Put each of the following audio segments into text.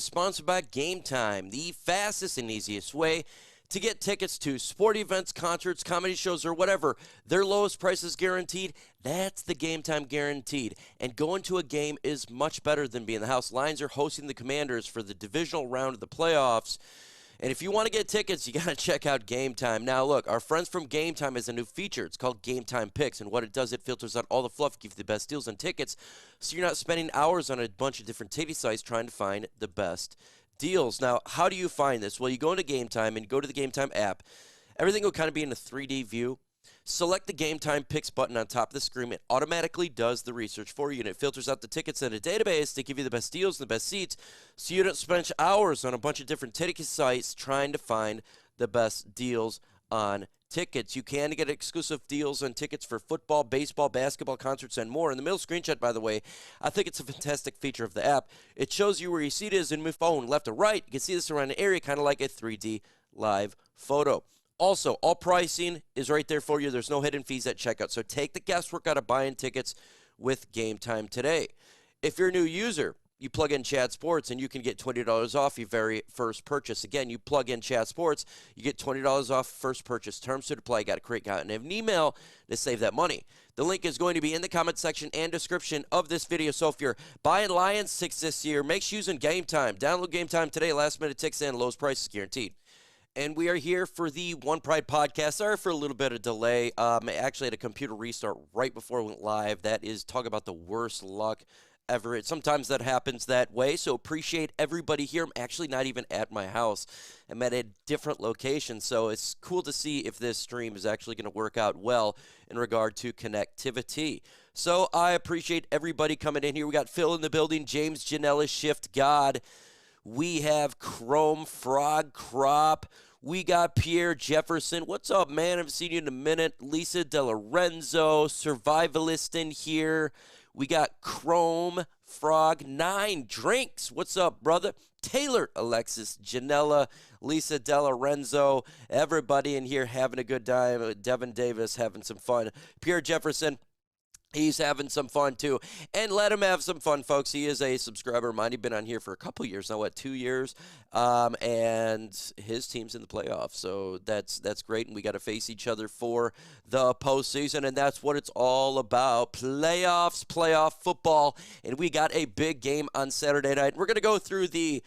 is sponsored by Game Time, the fastest and easiest way to get tickets to sport events, concerts, comedy shows, or whatever. Their lowest price is guaranteed. That's the Game Time guaranteed. And going to a game is much better than being in the house. Lions are hosting the Commanders for the divisional round of the playoffs. And if you want to get tickets, you got to check out Game Time. Now, look, our friends from Game Time has a new feature. It's called Game Time Picks. And what it does, it filters out all the fluff, gives you the best deals on tickets, so you're not spending hours on a bunch of different ticket sites trying to find the best deals. Now, how do you find this? Well, you go into Game Time and go to the Game Time app. Everything will kind of be in a 3D view. Select the Game Time Picks button on top of the screen. It automatically does the research for you, and it filters out the tickets in a database to give you the best deals and the best seats, so you don't spend hours on a bunch of different ticket sites trying to find the best deals on tickets. You can get exclusive deals on tickets for football, baseball, basketball, concerts, and more. In the middle screenshot, by the way, I think it's a fantastic feature of the app. It shows you where your seat is in your phone, left or right. You can see this around the area, kind of like a 3D live photo. Also, all pricing is right there for you. There's no hidden fees at checkout. So take the guesswork out of buying tickets with Game Time today. If you're a new user, you plug in Chat Sports and you can get $20 off your very first purchase. Again, you plug in Chat Sports, you get $20 off first purchase. Terms to apply. Got to create and have an email to save that money. The link is going to be in the comment section and description of this video. So if you're buying Lions tickets this year, make sure using Game Time. Download Game Time today. Last minute tickets and lowest prices guaranteed. And we are here for the One Pride podcast. Sorry for a little bit of delay. I actually had a computer restart right before we went live. That is, talk about the worst luck ever. Sometimes that happens that way, so appreciate everybody here. I'm actually not even at my house. I'm at a different location, so it's cool to see if this stream is actually going to work out well in regard to connectivity. So I appreciate everybody coming in here. We got Phil in the building, James Janella, Shift God. We have Chrome Frog Crop. We got Pierre Jefferson. What's up, man? I haven't seen you in a minute. Lisa DeLorenzo, Survivalist in here. We got Chrome Frog 9 Drinks. What's up, brother? Taylor, Alexis, Janella, Lisa DeLorenzo. Everybody in here having a good time. Devin Davis having some fun. Pierre Jefferson. He's having some fun, too. And let him have some fun, folks. He is a subscriber of mine. He's been on here for a couple years now, 2 years? And his team's in the playoffs, so that's great. And we got to face each other for the postseason, and that's what it's all about. Playoffs, playoff football. And we got a big game on Saturday night. We're going to go through the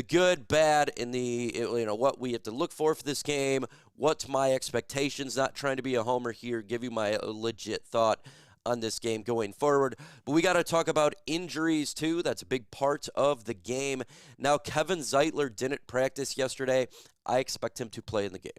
good, bad, and what we have to look for this game. What's my expectations? Not trying to be a homer here. Give you my legit thought on this game going forward. But we got to talk about injuries too. That's a big part of the game. Now, Kevin Zeitler didn't practice yesterday. I expect him to play in the game.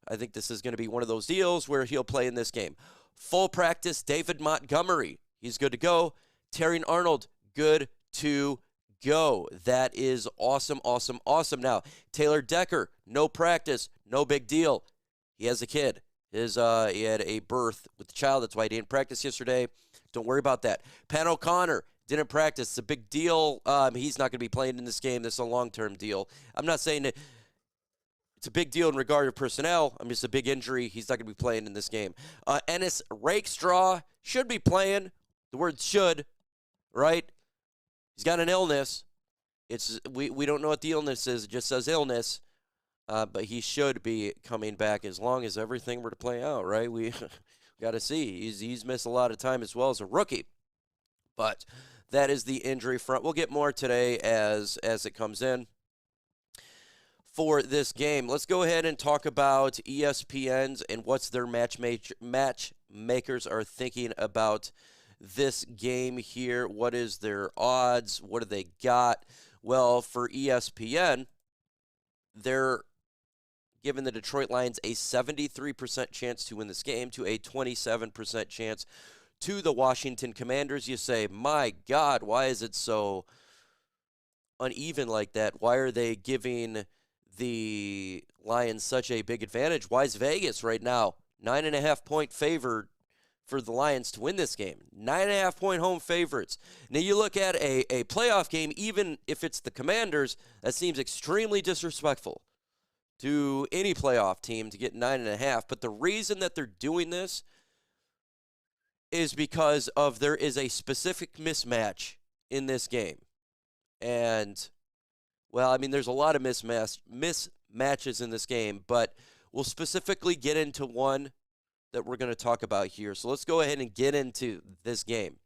I think this is going to be one of those deals where he'll play in this game. Full practice, David Montgomery. He's good to go. Terrion Arnold, good to go. That is awesome, awesome, awesome. Now, Taylor Decker, no practice, no big deal. He has a kid. He had a birth with the child. That's why he didn't practice yesterday. Don't worry about that. Pat O'Connor didn't practice. It's a big deal. He's not going to be playing in this game. This is a long-term deal. I'm not saying that it's a big deal in regard to personnel. I'm just a big injury. He's not going to be playing in this game. Ennis Rakestraw should be playing. The word should, right? He's got an illness. We don't know what the illness is. It just says illness. But he should be coming back as long as everything were to play out, right? We got to see. He's missed a lot of time as well as a rookie. But that is the injury front. We'll get more today as it comes in for this game. Let's go ahead and talk about ESPN's and what's their matchmakers are thinking about this game here. What is their odds? What do they got? Well, for ESPN, they're giving the Detroit Lions a 73% chance to win this game to a 27% chance to the Washington Commanders. You say, my God, why is it so uneven like that? Why are they giving the Lions such a big advantage? Why is Vegas right now 9.5-point favored for the Lions to win this game? 9.5-point home favorites. Now you look at a playoff game, even if it's the Commanders, that seems extremely disrespectful to any playoff team to get 9.5. But the reason that they're doing this is because there is a specific mismatch in this game. And Well, I mean, there's a lot of mismatches in this game, but we'll specifically get into one that we're going to talk about here. So let's go ahead and get into this game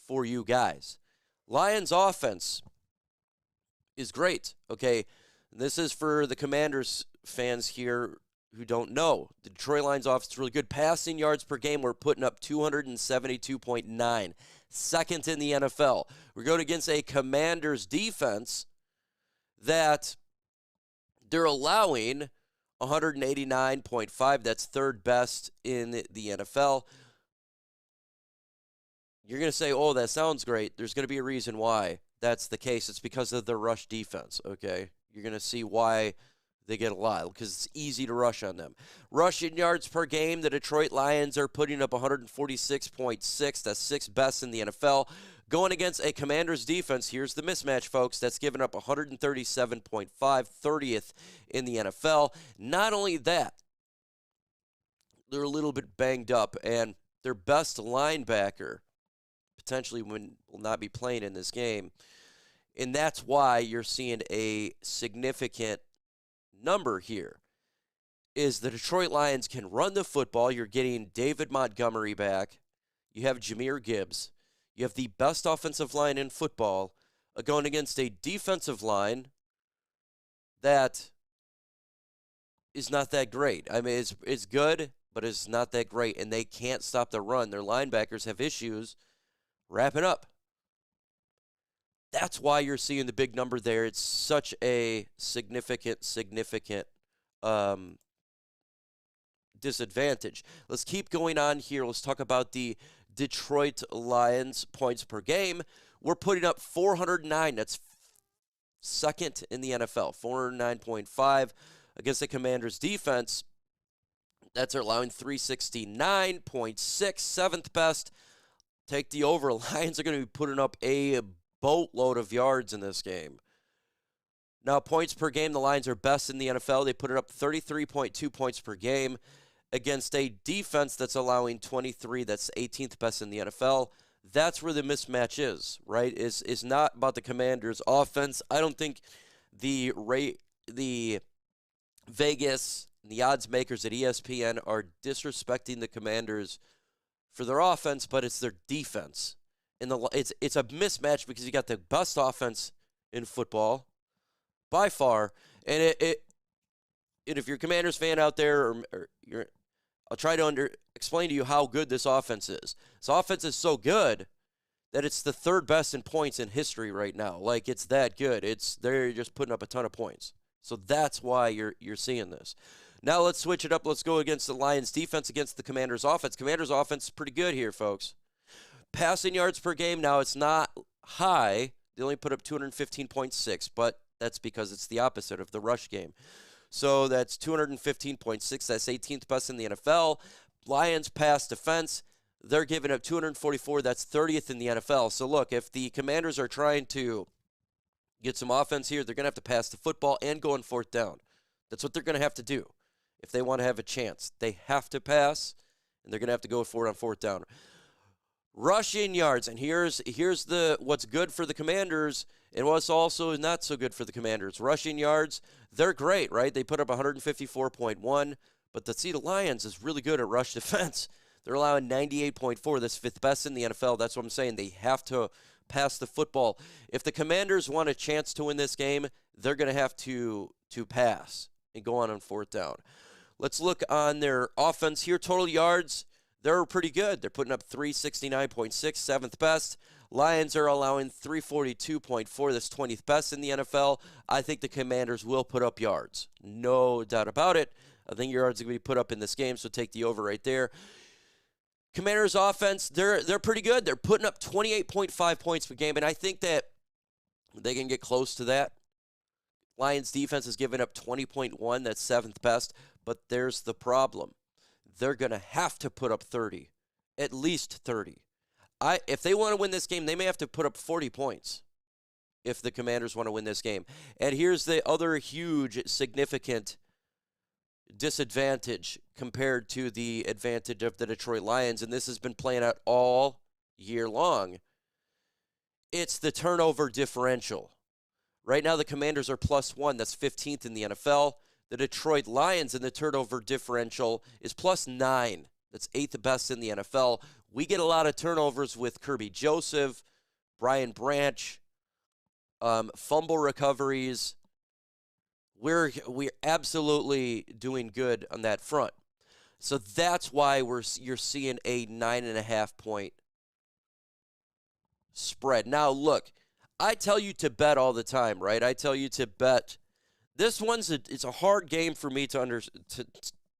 for you guys. Lions offense is great, okay? This is for the Commanders fans here who don't know. The Detroit Lions offense is really good. Passing yards per game, we're putting up 272.9. Second in the NFL. We're going against a Commanders defense that they're allowing 189.5. That's third best in the NFL. You're going to say, oh, that sounds great. There's going to be a reason why that's the case. It's because of the rush defense, okay? You're going to see why they get a lot, because it's easy to rush on them. Rushing yards per game, the Detroit Lions are putting up 146.6. That's sixth best in the NFL. Going against a Commanders defense, here's the mismatch, folks, that's given up 137.5, 30th in the NFL. Not only that, they're a little bit banged up, and their best linebacker potentially will not be playing in this game. And that's why you're seeing a significant number here, is the Detroit Lions can run the football. You're getting David Montgomery back. You have Jahmyr Gibbs. You have the best offensive line in football going against a defensive line that is not that great. I mean, it's good, but it's not that great, and they can't stop the run. Their linebackers have issues wrapping up. That's why you're seeing the big number there. It's such a significant disadvantage. Let's keep going on here. Let's talk about the Detroit Lions points per game. We're putting up 409. That's second in the NFL. 409.5 against the Commanders defense. That's allowing 369.6, seventh best. Take the over. Lions are going to be putting up a boatload of yards in this game. Now, points per game, the Lions are best in the NFL. They put it up 33.2 points per game against a defense that's allowing 23. That's 18th best in the NFL. That's where the mismatch is, right? Is not about the Commanders' offense. I don't think the Vegas, the odds makers at ESPN are disrespecting the Commanders for their offense, but it's their defense. And it's a mismatch because you got the best offense in football by far, and and if you're a Commanders fan out there, I'll try to explain to you how good this offense is. This offense is so good that it's the third best in points in history right now. Like, it's that good. They're just putting up a ton of points. So that's why you're seeing this. Now let's switch it up. Let's go against the Lions defense against the Commanders offense. Commanders offense is pretty good here, folks. Passing yards per game, now it's not high. They only put up 215.6, but that's because it's the opposite of the rush game. So that's 215.6. That's 18th best in the NFL. Lions pass defense, they're giving up 244. That's 30th in the NFL. So look, if the Commanders are trying to get some offense here, they're going to have to pass the football and go on fourth down. That's what they're going to have to do if they want to have a chance. They have to pass, and they're going to have to go for it on fourth down. Rushing yards, and here's what's good for the Commanders and what's also not so good for the Commanders. Rushing yards, they're great, right? They put up 154.1, but the Lions is really good at rush defense. They're allowing 98.4. That's fifth best in the NFL. That's what I'm saying. They have to pass the football. If the Commanders want a chance to win this game, they're going to have to pass and go on fourth down. Let's look on their offense here. Total yards, they're pretty good. They're putting up 369.6, seventh best. Lions are allowing 342.4. That's 20th best in the NFL. I think the Commanders will put up yards. No doubt about it. I think yards are going to be put up in this game, so take the over right there. Commanders offense, they're pretty good. They're putting up 28.5 points per game, and I think that they can get close to that. Lions defense is giving up 20.1. That's seventh best, but there's the problem. They're going to have to put up 30, at least 30. If they want to win this game, they may have to put up 40 points if the Commanders want to win this game. And here's the other huge, significant disadvantage compared to the advantage of the Detroit Lions, and this has been playing out all year long. It's the turnover differential. Right now, the Commanders are +1. That's 15th in the NFL. The Detroit Lions in the turnover differential is +9. That's 8th best in the NFL. We get a lot of turnovers with Kirby Joseph, Brian Branch, fumble recoveries. We're absolutely doing good on that front. So that's why you're seeing a 9.5 point spread. Now, look, I tell you to bet all the time, right? I tell you to bet. This it's a hard game for me to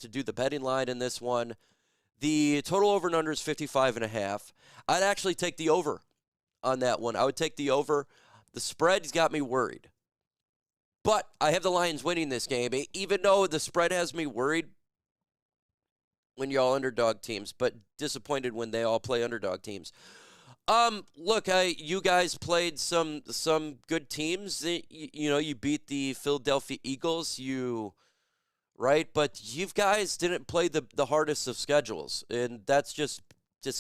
do the betting line in this one. The total over and under is 55.5. I'd actually take the over on that one. I would take the over. The spread's got me worried. But I have the Lions winning this game, even though the spread has me worried when you're all underdog teams, but disappointed when they all play underdog teams. Look, you guys played some good teams. You beat the Philadelphia Eagles, right? But you guys didn't play the hardest of schedules, and that's just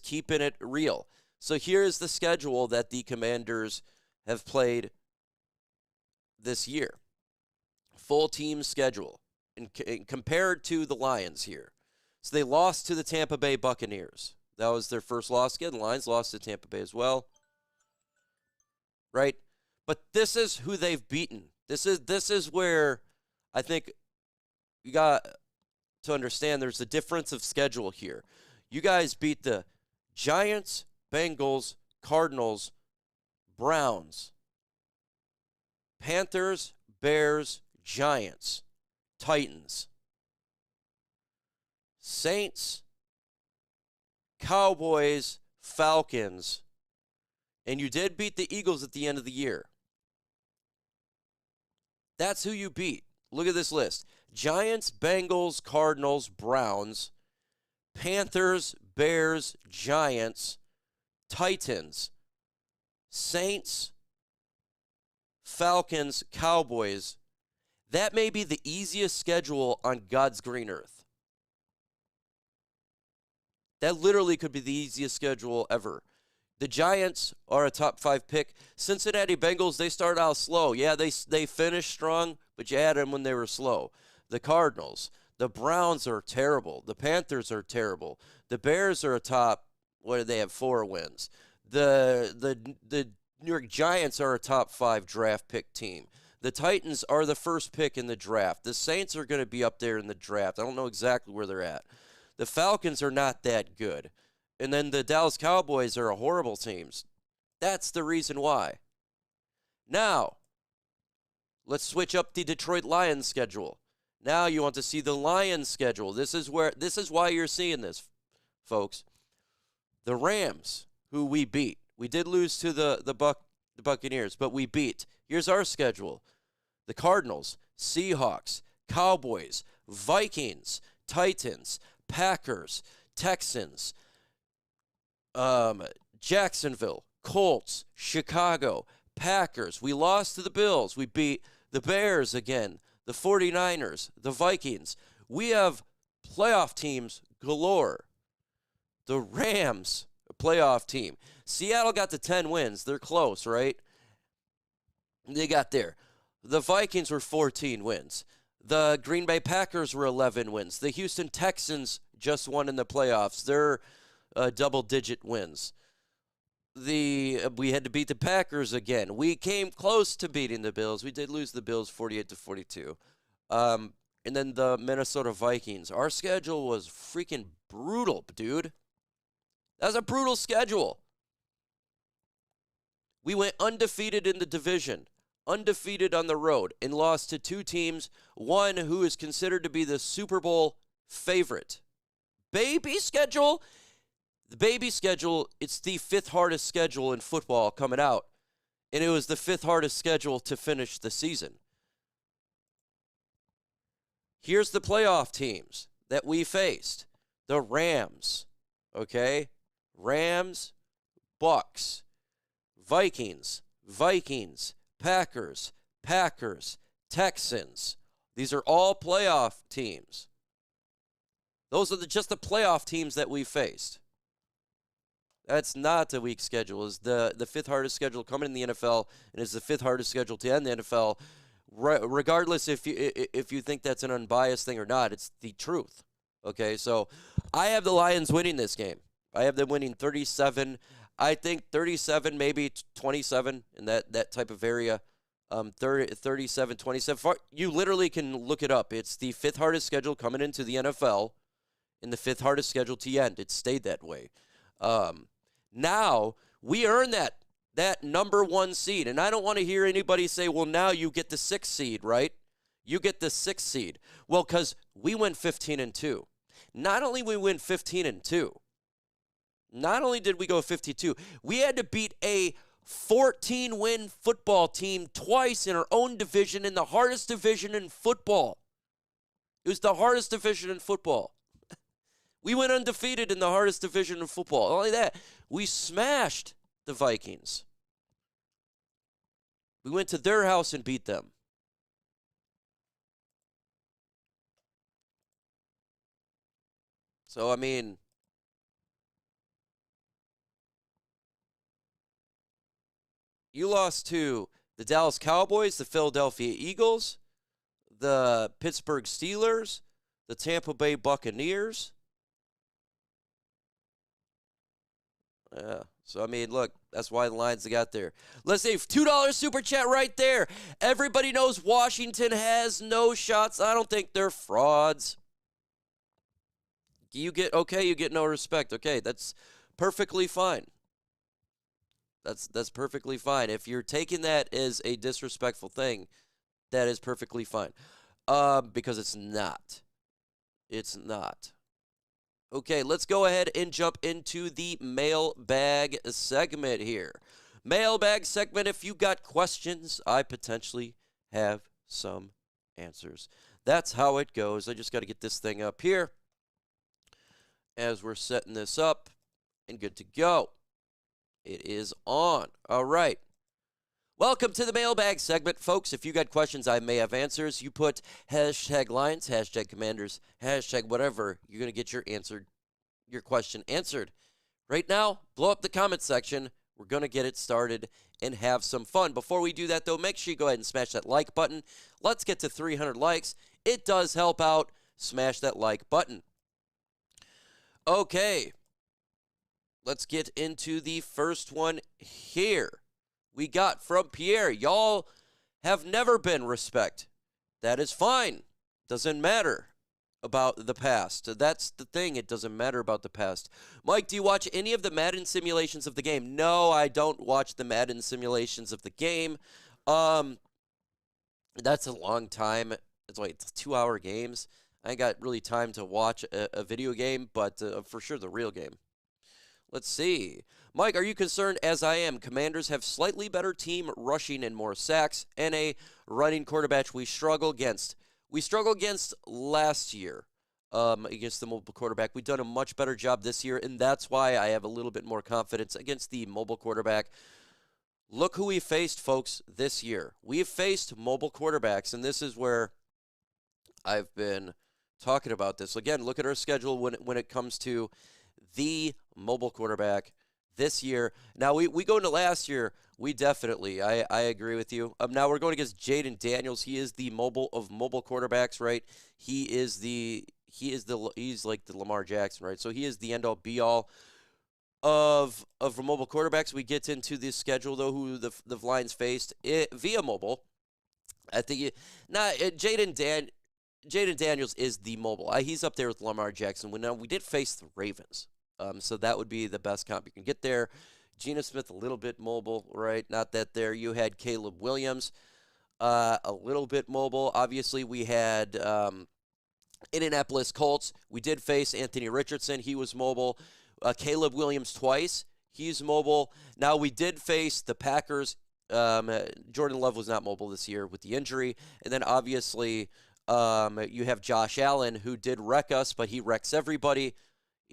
keeping it real. So here's the schedule that the Commanders have played this year. Full team schedule, and compared to the Lions here. So they lost to the Tampa Bay Buccaneers. That was their first loss. Again, the Lions lost to Tampa Bay as well. Right? But this is who they've beaten. This is where I think you got to understand there's a difference of schedule here. You guys beat the Giants, Bengals, Cardinals, Browns, Panthers, Bears, Giants, Titans, Saints, Cowboys, Falcons, and you did beat the Eagles at the end of the year. That's who you beat. Look at this list. Giants, Bengals, Cardinals, Browns, Panthers, Bears, Giants, Titans, Saints, Falcons, Cowboys. That may be the easiest schedule on God's green earth. That literally could be the easiest schedule ever. The Giants are a top 5 pick. Cincinnati Bengals, they started out slow. Yeah, they finished strong, but you had them when they were slow. The Cardinals, the Browns are terrible. The Panthers are terrible. The Bears are a top, what do they have, 4 wins. The New York Giants are a top 5 draft pick team. The Titans are the first pick in the draft. The Saints are going to be up there in the draft. I don't know exactly where they're at. The Falcons are not that good. And then the Dallas Cowboys are a horrible team. That's the reason why. Now, let's switch up the Detroit Lions schedule. Now you want to see the Lions schedule. This is why you're seeing this, folks. The Rams, who we beat. We did lose to the Buccaneers, but we beat. Here's our schedule. The Cardinals, Seahawks, Cowboys, Vikings, Titans, Packers, Texans, Jacksonville, Colts, Chicago, Packers. We lost to the Bills. We beat the Bears again, the 49ers, the Vikings. We have playoff teams galore. The Rams, a playoff team. Seattle got to 10 wins. They're close, right? They got there. The Vikings were 14 wins. The Green Bay Packers were 11 wins. The Houston Texans just won in the playoffs. They're double-digit wins. We had to beat the Packers again. We came close to beating the Bills. We did lose the Bills 48-42. And then the Minnesota Vikings. Our schedule was freaking brutal, dude. That was a brutal schedule. We went undefeated in the division. Undefeated on the road, and lost to 2 teams, one who is considered to be the Super Bowl favorite. Baby schedule? The baby schedule, it's the 5th hardest schedule in football coming out, and it was the 5th hardest schedule to finish the season. Here's the playoff teams that we faced. The Rams, okay? Rams, Bucks, Vikings, Packers, Texans. These are all playoff teams. Those are just the playoff teams that we faced. That's not a weak schedule. It's the fifth hardest schedule coming in the NFL, and it's the fifth hardest schedule to end the NFL. Regardless if you think that's an unbiased thing or not, it's the truth. Okay, so I have the Lions winning this game. I have them winning 37. I think 37, maybe 27 in that type of area. 37, 27. You literally can look it up. It's the fifth hardest schedule coming into the NFL and the fifth hardest schedule to end. It stayed that way. Now, we earn that number one seed. And I don't want to hear anybody say, well, now you get the sixth seed, right? You get the sixth seed. Well, because we went 15-2. Not only we win 15-2, not only did we go 52, we had to beat a 14-win football team twice in our own division, in the hardest division in football. It was the hardest division in football. We went undefeated in the hardest division in football. Not only that, we smashed the Vikings. We went to their house and beat them. So, I mean, you lost to the Dallas Cowboys, the Philadelphia Eagles, the Pittsburgh Steelers, the Tampa Bay Buccaneers. Yeah. So, I mean, look, that's why the Lions got there. Let's say $2 super chat right there. Everybody knows Washington has no shots. I don't think they're frauds. You get no respect. Okay, that's perfectly fine. That's perfectly fine. If you're taking that as a disrespectful thing, that is perfectly fine. Because it's not. It's not. Okay, let's go ahead and jump into the mailbag segment here. Mailbag segment, if you got questions, I potentially have some answers. That's how it goes. I just got to get this thing up here as we're setting this up, and good to go. It is on. All right. Welcome to the mailbag segment, folks. If you got questions, I may have answers. You put hashtag Lions, hashtag Commanders, hashtag whatever, you're going to get your question answered. Right now, blow up the comment section. We're going to get it started and have some fun. Before we do that, though, make sure you go ahead and smash that like button. Let's get to 300 likes. It does help out. Smash that like button. Okay. Let's get into the first one here. We got from Pierre. Y'all have never been respect. That is fine. Doesn't matter about the past. That's the thing. It doesn't matter about the past. Mike, do you watch any of the Madden simulations of the game? No, I don't watch the Madden simulations of the game. That's a long time. It's like 2-hour games. I ain't got really time to watch a video game, but for sure the real game. Let's see. Mike, are you concerned, as I am? Commanders have slightly better team rushing and more sacks, and a running quarterback we struggle against. We struggled against last year against the mobile quarterback. We've done a much better job this year, and that's why I have a little bit more confidence against the mobile quarterback. Look who we faced, folks, this year. We have faced mobile quarterbacks, and this is where I've been talking about this. Again, look at our schedule when it comes to the mobile quarterback this year. Now, we go into last year. We definitely, I agree with you. Now, we're going against Jaden Daniels. He is the mobile of mobile quarterbacks, right? He's like the Lamar Jackson, right? So he is the end-all, be-all of mobile quarterbacks. We get into this schedule, though, who the Lions faced via mobile. I think Jaden Daniels is the mobile. He's up there with Lamar Jackson. We did face the Ravens. So that would be the best comp you can get there. Geno Smith, a little bit mobile, right? Not that there. You had Caleb Williams, a little bit mobile. Obviously, we had Indianapolis Colts. We did face Anthony Richardson. He was mobile. Caleb Williams twice. He's mobile. Now, we did face the Packers. Jordan Love was not mobile this year with the injury. And then, obviously, you have Josh Allen, who did wreck us, but he wrecks everybody.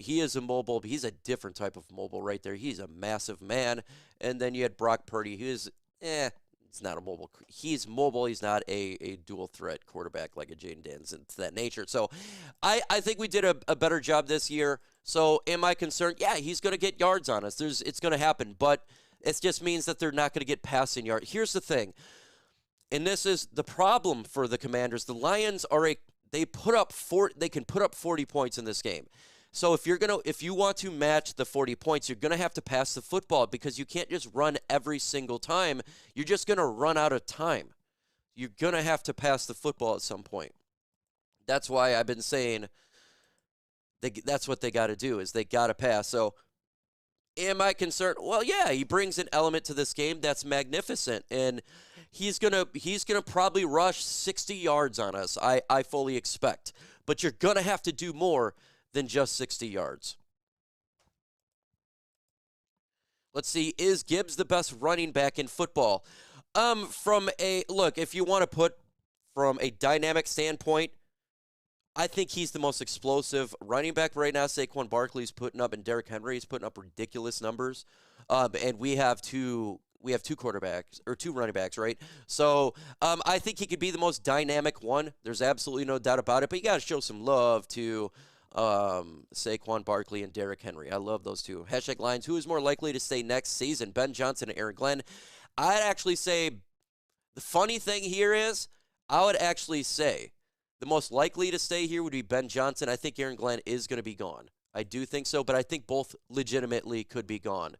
He is a mobile, but he's a different type of mobile right there. He's a massive man. And then you had Brock Purdy, who is, it's not a mobile. He's mobile. He's not a dual threat quarterback like a Jaden Daniels and to that nature. So I think we did a better job this year. So am I concerned? Yeah, he's going to get yards on us. It's going to happen, but it just means that they're not going to get passing yards. Here's the thing, and this is the problem for the Commanders. The Lions they can put up 40 points in this game. So if you want to match the 40 points, you're going to have to pass the football because you can't just run every single time. You're just going to run out of time. You're going to have to pass the football at some point. That's why I've been saying that's what they got to do is they got to pass. So am I concerned? Well, yeah, he brings an element to this game that's magnificent, and he's gonna probably rush 60 yards on us. I fully expect, but you're gonna have to do more than just 60 yards. Let's see, is Gibbs the best running back in football? If you want to put from a dynamic standpoint, I think he's the most explosive running back right now. Saquon Barkley's putting up, and Derrick Henry's putting up ridiculous numbers. And we have two quarterbacks or two running backs, right? So I think he could be the most dynamic one. There's absolutely no doubt about it. But you got to show some love to Saquon Barkley and Derrick Henry. I love those two. Hashtag Lions. Who is more likely to stay next season, Ben Johnson and Aaron Glenn? I'd actually say the funny thing here is I would actually say the most likely to stay here would be Ben Johnson. I think Aaron Glenn is going to be gone. I do think so, but I think both legitimately could be gone.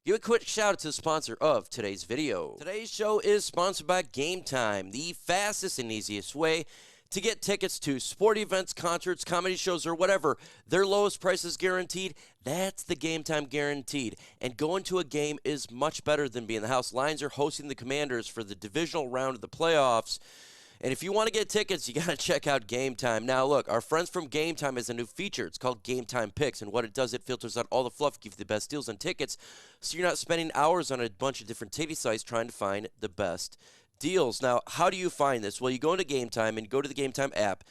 Give a quick shout out to the sponsor of today's video. Today's show is sponsored by Game Time, the fastest and easiest way to get tickets to sport events, concerts, comedy shows, or whatever. Their lowest price is guaranteed. That's the Game Time guaranteed. And going to a game is much better than being in the house. Lions are hosting the Commanders for the divisional round of the playoffs. And if you want to get tickets, you got to check out Game Time. Now, look, our friends from Game Time has a new feature. It's called Game Time Picks. And what it does, it filters out all the fluff, gives you the best deals on tickets, so you're not spending hours on a bunch of different ticket sites trying to find the best deals. Now, how do you find this? Well, you go into Game Time and go to the Game Time app.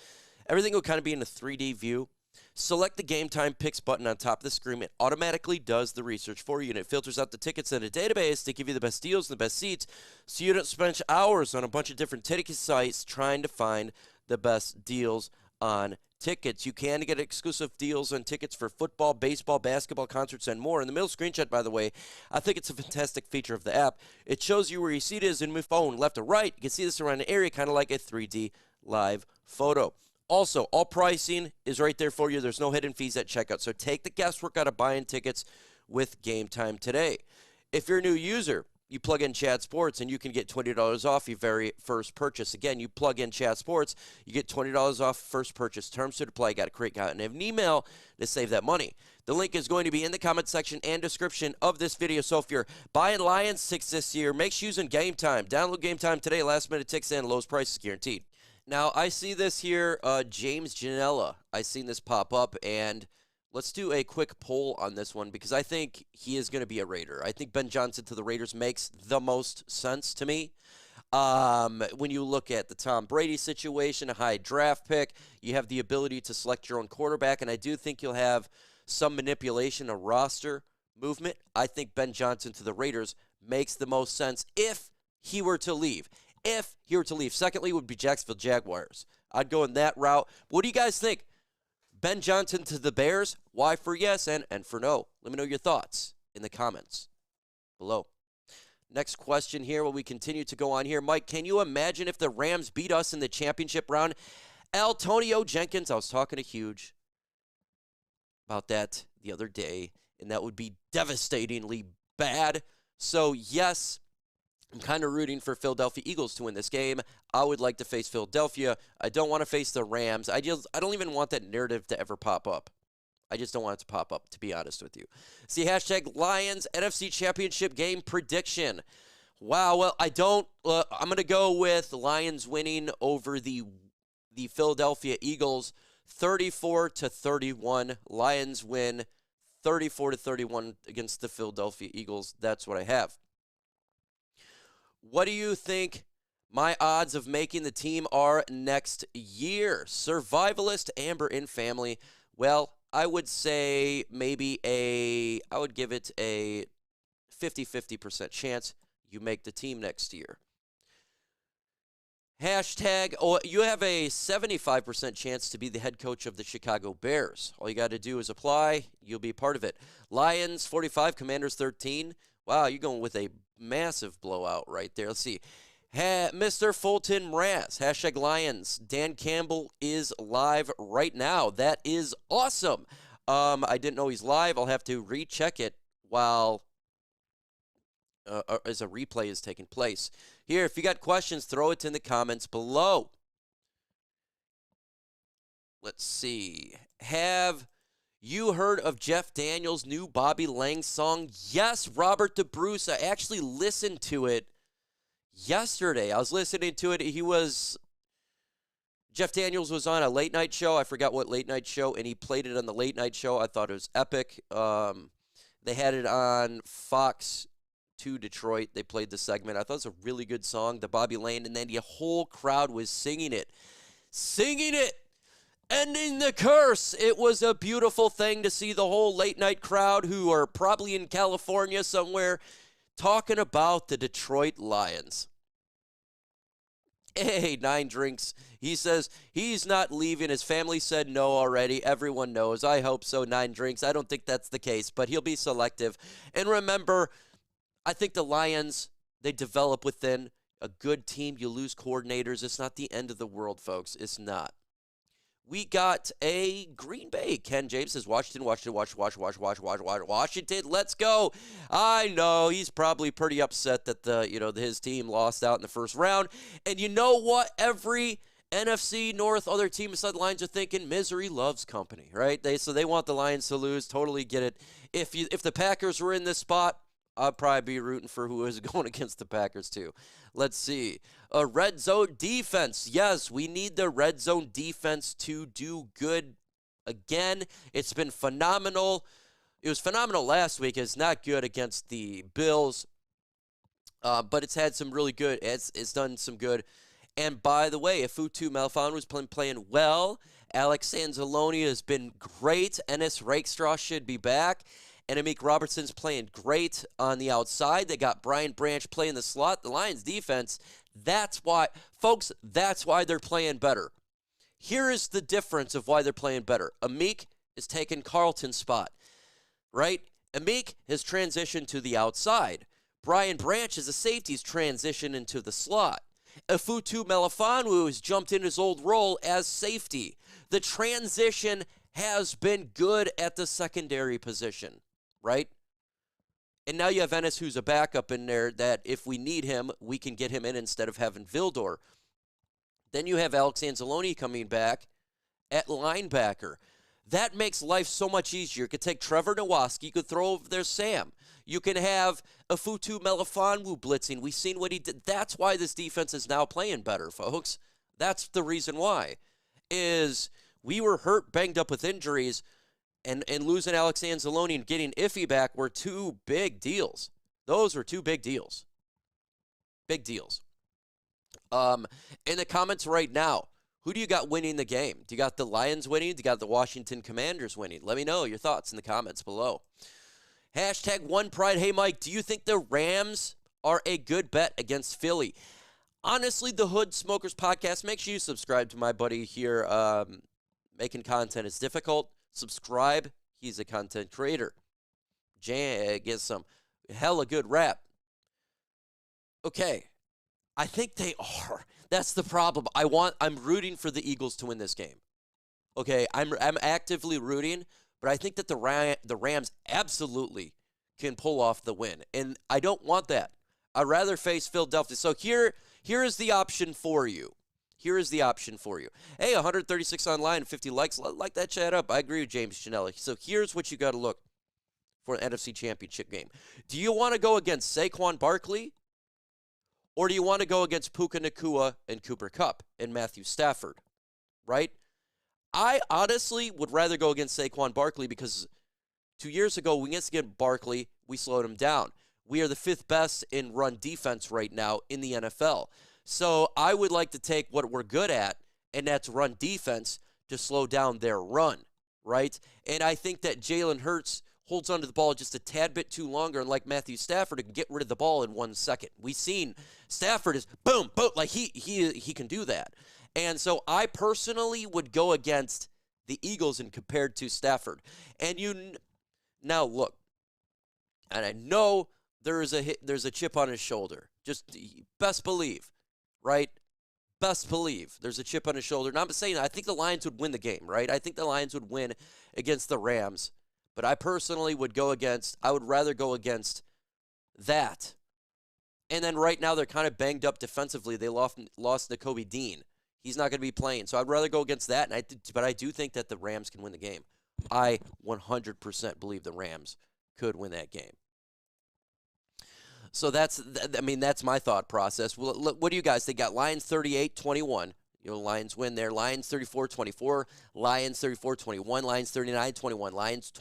Everything will kind of be in a 3D view. Select the Game Time Picks button on top of the screen. It automatically does the research for you, and it filters out the tickets in a database to give you the best deals and the best seats, so you don't spend hours on a bunch of different ticket sites trying to find the best deals on tickets. You can get exclusive deals on tickets for football, baseball, basketball, concerts, and more. In the middle screenshot, by the way, I think it's a fantastic feature of the app. It shows you where your seat is in your phone, left or right. You can see this around the area, kind of like a 3D live photo. Also, all pricing is right there for you. There's no hidden fees at checkout. So take the guesswork out of buying tickets with Game Time today. If you're a new user, you plug in Chat Sports and you can get $20 off your very first purchase. Again, you plug in Chat Sports, you get $20 off first purchase. Terms to apply. You got to create out an email to save that money. The link is going to be in the comment section and description of this video. So if you're buying Lions tickets this year, make sure using Game Time. Download Game Time today. Last minute tickets and lowest prices guaranteed. Now, I see this here, James Janella. I've seen this pop up, and let's do a quick poll on this one because I think he is going to be a Raider. I think Ben Johnson to the Raiders makes the most sense to me. When you look at the Tom Brady situation, a high draft pick, you have the ability to select your own quarterback, and I do think you'll have some manipulation of roster movement. I think Ben Johnson to the Raiders makes the most sense if he were to leave. If he were to leave. Secondly, would be Jacksonville Jaguars. I'd go in that route. What do you guys think? Ben Johnson to the Bears? Why for yes and for no? Let me know your thoughts in the comments below. Next question here while we continue to go on here. Mike, can you imagine if the Rams beat us in the championship round? Antonio Jenkins, I was talking to Huge about that the other day, and that would be devastatingly bad. So, yes, I'm kind of rooting for Philadelphia Eagles to win this game. I would like to face Philadelphia. I don't want to face the Rams. I don't even want that narrative to ever pop up. I just don't want it to pop up, to be honest with you. See, hashtag Lions NFC Championship game prediction. Wow, well, I'm going to go with Lions winning over the Philadelphia Eagles 34-31. Lions win 34-31 against the Philadelphia Eagles. That's what I have. What do you think my odds of making the team are next year? Survivalist, Amber, in family. Well, I would say I would give it a 50-50% chance you make the team next year. Hashtag, oh, you have a 75% chance to be the head coach of the Chicago Bears. All you got to do is apply. You'll be part of it. Lions 45, Commanders 13. Wow, you're going with a massive blowout right there. Let's see. Mr. Fulton Mraz, hashtag Lions. Dan Campbell is live right now. That is awesome. I didn't know he's live. I'll have to recheck it while as a replay is taking place. Here, if you got questions, throw it in the comments below. Let's see. Have you heard of Jeff Daniels' new Bobby Lang song? Yes, Robert DeBruce. I actually listened to it yesterday. I was listening to it. Jeff Daniels was on a late night show. I forgot what late night show, and he played it on the late night show. I thought it was epic. They had it on Fox 2 Detroit. They played the segment. I thought it was a really good song, the Bobby Lane, and then the whole crowd was singing it. Ending the curse. It was a beautiful thing to see the whole late night crowd, who are probably in California somewhere, talking about the Detroit Lions. Hey, 9 Drinks. He says he's not leaving. His family said no already. Everyone knows. I hope so, 9 Drinks. I don't think that's the case, but he'll be selective. And remember, I think the Lions, they develop within a good team. You lose coordinators. It's not the end of the world, folks. It's not. We got a Green Bay. Ken James says, Washington. Let's go. I know he's probably pretty upset that his team lost out in the first round. And you know what? Every NFC North other team beside the Lions are thinking misery loves company, right? So they want the Lions to lose. Totally get it. If the Packers were in this spot, I'd probably be rooting for who is going against the Packers too. Let's see. A red zone defense. Yes, we need the red zone defense to do good again. It's been phenomenal. It was phenomenal last week. It's not good against the Bills, but it's had some really good. It's done some good. And by the way, Afutu Malfon was playing well. Alex Anzalone has been great. Ennis Rakestraw should be back. And Amik Robertson's playing great on the outside. They got Brian Branch playing the slot. The Lions defense, that's why, folks, that's why they're playing better. Here is the difference of why they're playing better. Amik is taking Carlton's spot, right? Amik has transitioned to the outside. Brian Branch as a safety has transitioned into the slot. Afutu Melifonwu has jumped in his old role as safety. The transition has been good at the secondary position, right? And now you have Ennis, who's a backup in there, that if we need him, we can get him in instead of having Vildor. Then you have Alex Anzalone coming back at linebacker. That makes life so much easier. You could take Trevor Nowaski. You could throw over there Sam. You can have Afutu Melifonwu blitzing. We've seen what he did. That's why this defense is now playing better, folks. That's the reason why. Is we were hurt, banged up with injuries, and losing Alex Anzalone and getting Iffy back were two big deals. Those were two big deals. Big deals. In the comments right now, who do you got winning the game? Do you got the Lions winning? Do you got the Washington Commanders winning? Let me know your thoughts in the comments below. Hashtag One Pride. Hey, Mike, do you think the Rams are a good bet against Philly? Honestly, the Hood Smokers Podcast, make sure you subscribe to my buddy here. Making content is difficult. Subscribe. He's a content creator. Jay gets some hella good rap. Okay. I think they are. That's the problem. I'm rooting for the Eagles to win this game. Okay, I'm actively rooting, but I think that the Rams absolutely can pull off the win, and I don't want that. I'd rather face Philadelphia. So here is the option for you. Here is the option for you. Hey, 136 online, 50 likes. Like that chat up. I agree with James Chinelli. So here's what you got to look for an NFC Championship game. Do you want to go against Saquon Barkley? Or do you want to go against Puka Nacua and Cooper Kupp and Matthew Stafford, right? I honestly would rather go against Saquon Barkley because 2 years ago, we against Barkley, we slowed him down. We are the 5th best in run defense right now in the NFL. So I would like to take what we're good at, and that's run defense, to slow down their run, right? And I think that Jalen Hurts holds onto the ball just a tad bit too longer, and like Matthew Stafford, can get rid of the ball in 1 second. We've seen Stafford is boom, boom, like he can do that. And so I personally would go against the Eagles and compared to Stafford. And now look, and I know there's a chip on his shoulder. Just best believe, right? Best believe there's a chip on his shoulder. Now I'm saying I think the Lions would win the game, right? I think the Lions would win against the Rams. But I personally would rather go against that. And then right now they're kind of banged up defensively. They lost Nakobe Dean. He's not going to be playing. So I'd rather go against that. But I do think that the Rams can win the game. I 100% believe the Rams could win that game. So that's my thought process. Well, what do you guys think? Got Lions 38-21. Lions win there. Lions 34-24. Lions 34-21. Lions 39-21. Lions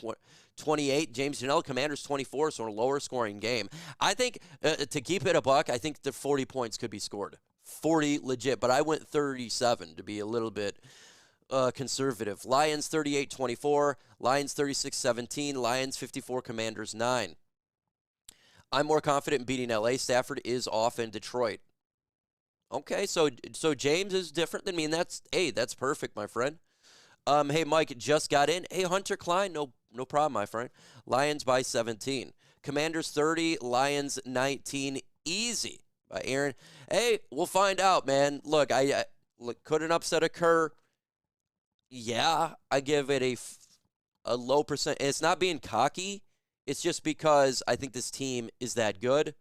28. James Janelle, Commanders 24, so a lower scoring game. I think, to keep it a buck, I think the 40 points could be scored. 40 legit, but I went 37 to be a little bit conservative. Lions 38-24. Lions 36-17. Lions 54. Commanders 9. I'm more confident in beating LA. Stafford is off in Detroit. Okay, so James is different than me, and that's perfect, my friend. Hey, Mike just got in. Hey, Hunter Klein, no problem, my friend. Lions by 17. Commanders 30, Lions 19. Easy by Aaron. Hey, we'll find out, man. Look, could an upset occur? Yeah, I give it a low percent. It's not being cocky. It's just because I think this team is that good.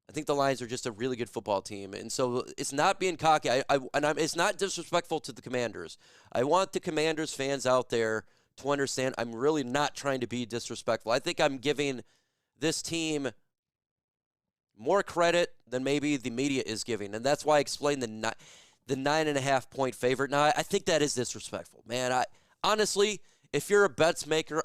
I think the Lions are just a really good football team. And so it's not being cocky. It's not disrespectful to the Commanders. I want the Commanders fans out there to understand I'm really not trying to be disrespectful. I think I'm giving this team more credit than maybe the media is giving. And that's why I explained the 9.5 point favorite. Now, I think that is disrespectful. Man, honestly, if you're a bets maker,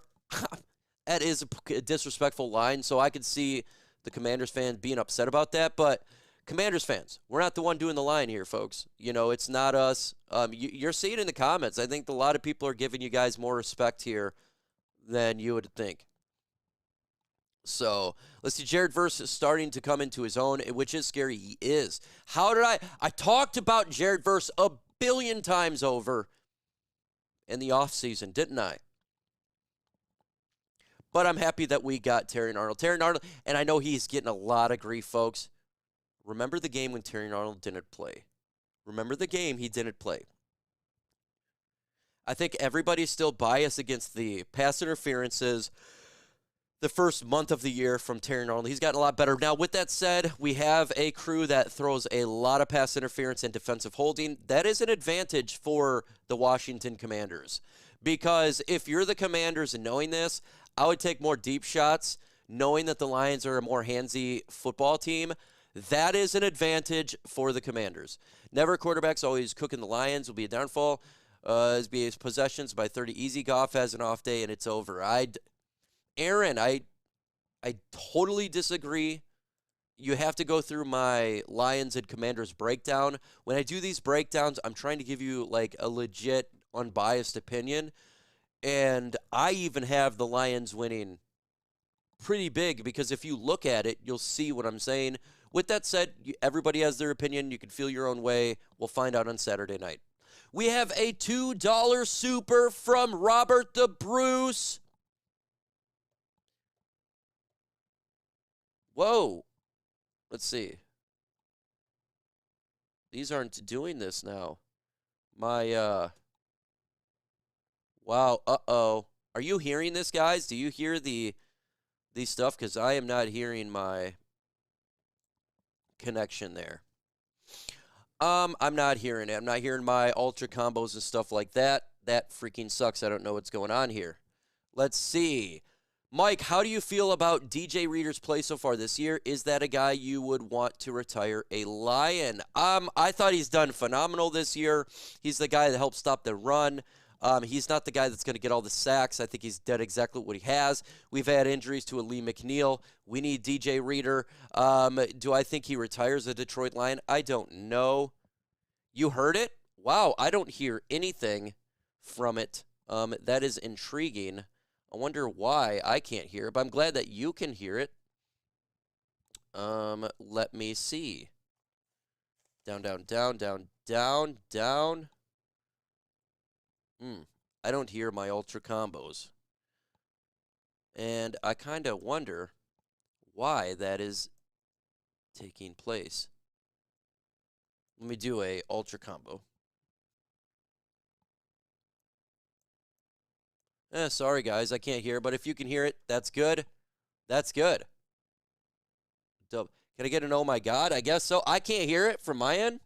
that is a disrespectful line, so I could see the Commanders fans being upset about that. But Commanders fans, we're not the one doing the line here, folks. It's not us. You're seeing it in the comments. I think a lot of people are giving you guys more respect here than you would think. So let's see. Jared Verse is starting to come into his own, which is scary. He is. How did I talked about Jared Verse a billion times over in the offseason, didn't I? But I'm happy that we got Terrion Arnold. Terrion Arnold, and I know he's getting a lot of grief, folks. Remember the game when Terrion Arnold didn't play. Remember the game he didn't play. I think everybody's still biased against the pass interferences the first month of the year from Terrion Arnold. He's gotten a lot better. Now, with that said, we have a crew that throws a lot of pass interference and defensive holding. That is an advantage for the Washington Commanders. Because if you're the Commanders and knowing this, I would take more deep shots, knowing that the Lions are a more handsy football team. That is an advantage for the Commanders. Never quarterbacks always cooking the Lions will be a downfall. As be his possessions by 30 easy. Goff has an off day and it's over. Aaron, I totally disagree. You have to go through my Lions and Commanders breakdown. When I do these breakdowns, I'm trying to give you like a legit, unbiased opinion. And I even have the Lions winning pretty big because if you look at it, you'll see what I'm saying. With that said, everybody has their opinion. You can feel your own way. We'll find out on Saturday night. We have a $2 super from Robert the Bruce. Whoa. Let's see. These aren't doing this now. My, wow, uh-oh. Are you hearing this, guys? Do you hear the stuff? Because I am not hearing my connection there. I'm not hearing it. I'm not hearing my ultra combos and stuff like that. That freaking sucks. I don't know what's going on here. Let's see. Mike, how do you feel about DJ Reader's play so far this year? Is that a guy you would want to retire a Lion? I thought he's done phenomenal this year. He's the guy that helped stop the run. He's not the guy that's going to get all the sacks. I think he's done exactly what he has. We've had injuries to Lee McNeil. We need DJ Reader. Do I think he retires a Detroit Lion? I don't know. You heard it? Wow, I don't hear anything from it. That is intriguing. I wonder why I can't hear it, but I'm glad that you can hear it. Let me see. Down, down, down, down, down, down. I don't hear my ultra combos. And I kind of wonder why that is taking place. Let me do a ultra combo. Sorry, guys, I can't hear, but if you can hear it, that's good. That's good. Can I get an oh my God? I guess so. I can't hear it from my end.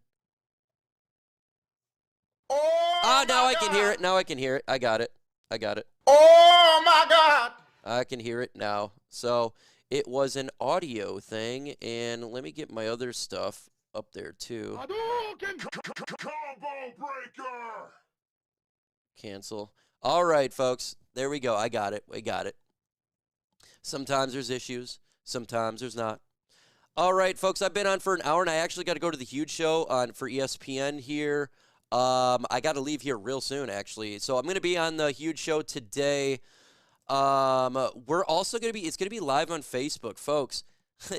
Oh, now I can hear it. Now I can hear it. I got it. I got it. Oh, my God. I can hear it now. So it was an audio thing, and let me get my other stuff up there, too. Combo breaker. Cancel. All right, folks. There we go. I got it. We got it. Sometimes there's issues. Sometimes there's not. All right, folks. I've been on for an hour, and I actually got to go to the huge show for ESPN here. I got to leave here real soon, actually. So I'm going to be on the huge show today. We're also going to be, it's going to be live on Facebook, folks.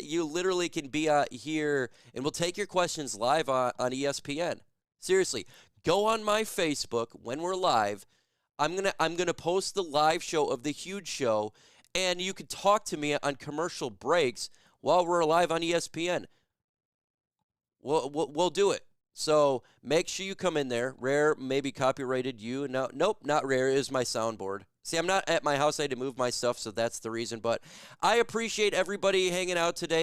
You literally can be here, and we'll take your questions live on ESPN. Seriously, go on my Facebook when we're live. I'm gonna post the live show of the huge show, and you can talk to me on commercial breaks while we're live on ESPN. We'll do it. So make sure you come in there. Rare maybe copyrighted you. No, nope, not Rare. It is my soundboard. See, I'm not at my house. I had to move my stuff, so that's the reason. But I appreciate everybody hanging out today.